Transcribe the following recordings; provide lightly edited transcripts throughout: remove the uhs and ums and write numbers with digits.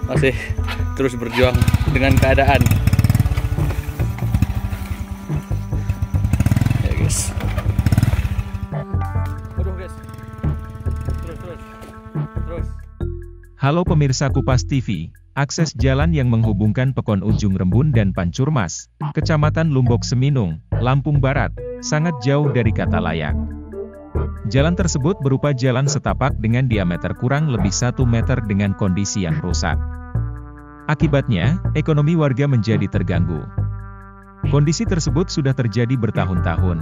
masih terus berjuang dengan keadaan. Ya guys. Waduh guys. Terus. Halo pemirsa Kupas TV, akses jalan yang menghubungkan Pekon Ujung Rembun dan Pancurmas, Kecamatan Lumbok Seminung, Lampung Barat, sangat jauh dari kata layak. Jalan tersebut berupa jalan setapak dengan diameter kurang lebih 1 meter dengan kondisi yang rusak. Akibatnya, ekonomi warga menjadi terganggu. Kondisi tersebut sudah terjadi bertahun-tahun.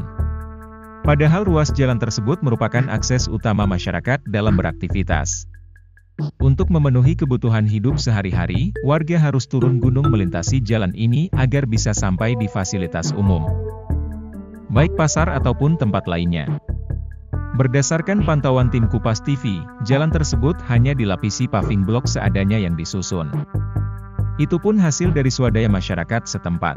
Padahal ruas jalan tersebut merupakan akses utama masyarakat dalam beraktivitas. Untuk memenuhi kebutuhan hidup sehari-hari, warga harus turun gunung melintasi jalan ini agar bisa sampai di fasilitas umum, baik pasar ataupun tempat lainnya. Berdasarkan pantauan tim Kupas TV, jalan tersebut hanya dilapisi paving block seadanya yang disusun. Itu pun hasil dari swadaya masyarakat setempat.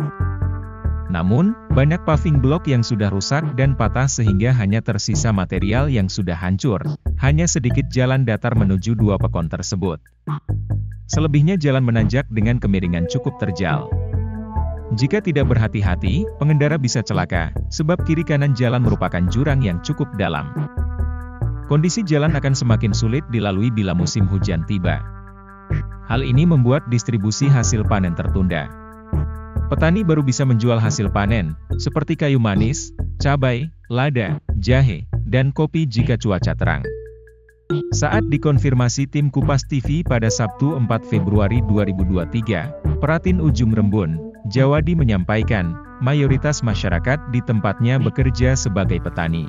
Namun, banyak paving block yang sudah rusak dan patah sehingga hanya tersisa material yang sudah hancur. Hanya sedikit jalan datar menuju dua pekon tersebut. Selebihnya jalan menanjak dengan kemiringan cukup terjal. Jika tidak berhati-hati, pengendara bisa celaka, sebab kiri kanan jalan merupakan jurang yang cukup dalam. Kondisi jalan akan semakin sulit dilalui bila musim hujan tiba. Hal ini membuat distribusi hasil panen tertunda. Petani baru bisa menjual hasil panen, seperti kayu manis, cabai, lada, jahe, dan kopi jika cuaca terang. Saat dikonfirmasi tim Kupas TV pada Sabtu 4 Februari 2023, Pratin Ujung Rembun, Jawadi menyampaikan, mayoritas masyarakat di tempatnya bekerja sebagai petani.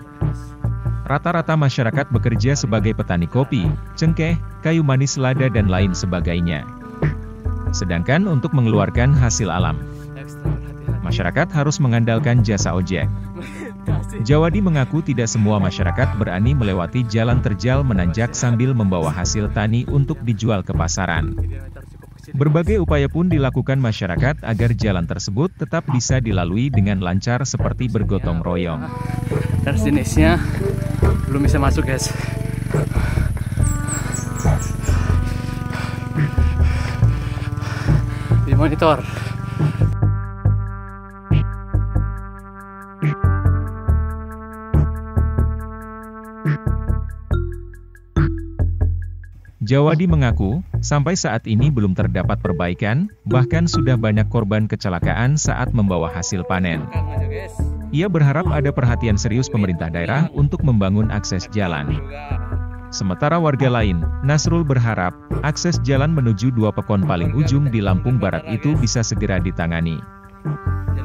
Rata-rata masyarakat bekerja sebagai petani kopi, cengkeh, kayu manis lada dan lain sebagainya. Sedangkan untuk mengeluarkan hasil alam, masyarakat harus mengandalkan jasa ojek. Jawadi mengaku tidak semua masyarakat berani melewati jalan terjal menanjak sambil membawa hasil tani untuk dijual ke pasaran. Berbagai upaya pun dilakukan masyarakat agar jalan tersebut tetap bisa dilalui dengan lancar seperti bergotong royong. Dan jenisnya belum bisa masuk guys. Di monitor. Jawadi mengaku, sampai saat ini belum terdapat perbaikan, bahkan sudah banyak korban kecelakaan saat membawa hasil panen. Ia berharap ada perhatian serius pemerintah daerah untuk membangun akses jalan. Sementara warga lain, Nasrul berharap, akses jalan menuju dua pekon paling ujung di Lampung Barat itu bisa segera ditangani.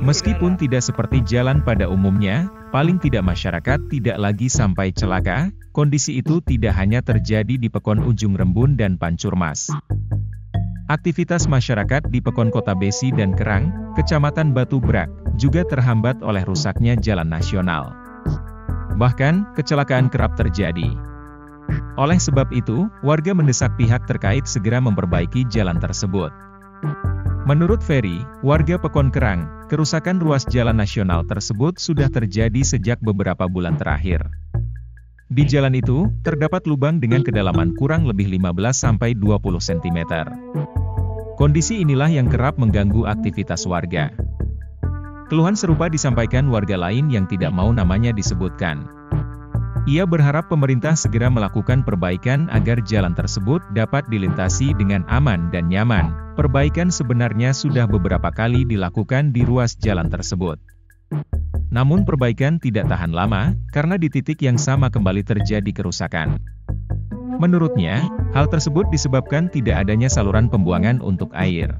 Meskipun tidak seperti jalan pada umumnya, paling tidak masyarakat tidak lagi sampai celaka. Kondisi itu tidak hanya terjadi di Pekon Ujung Rembun dan Pancurmas. Aktivitas masyarakat di Pekon Kota Besi dan Kerang, Kecamatan Batu Brak, juga terhambat oleh rusaknya jalan nasional. Bahkan, kecelakaan kerap terjadi. Oleh sebab itu, warga mendesak pihak terkait segera memperbaiki jalan tersebut. Menurut Ferry, warga Pekon Kerang, kerusakan ruas jalan nasional tersebut sudah terjadi sejak beberapa bulan terakhir. Di jalan itu, terdapat lubang dengan kedalaman kurang lebih 15-20 cm. Kondisi inilah yang kerap mengganggu aktivitas warga. Keluhan serupa disampaikan warga lain yang tidak mau namanya disebutkan. Ia berharap pemerintah segera melakukan perbaikan agar jalan tersebut dapat dilintasi dengan aman dan nyaman. Perbaikan sebenarnya sudah beberapa kali dilakukan di ruas jalan tersebut. Namun perbaikan tidak tahan lama, karena di titik yang sama kembali terjadi kerusakan. Menurutnya, hal tersebut disebabkan tidak adanya saluran pembuangan untuk air.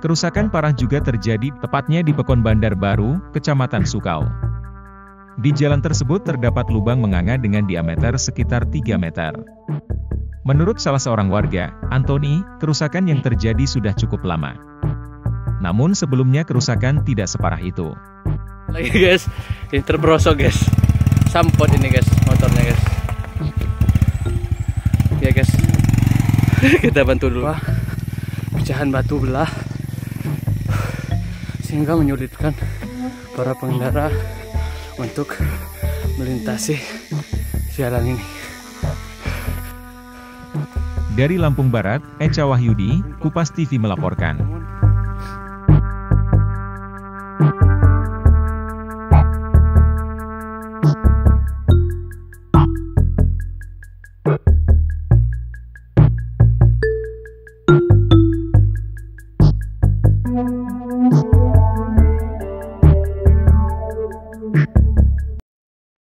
Kerusakan parah juga terjadi, tepatnya di Pekon Bandar Baru, Kecamatan Sukau. Di jalan tersebut terdapat lubang menganga dengan diameter sekitar 3 meter. Menurut salah seorang warga, Antoni, kerusakan yang terjadi sudah cukup lama. Namun sebelumnya kerusakan tidak separah itu. Lagi guys, ini terperosok guys. Sampot ini guys, motornya guys. Ya guys, kita bantu dulu. Pecahan batu belah, sehingga menyulitkan para pengendara untuk melintasi jalan ini. Dari Lampung Barat, Echa Wahyudi, Kupas TV melaporkan.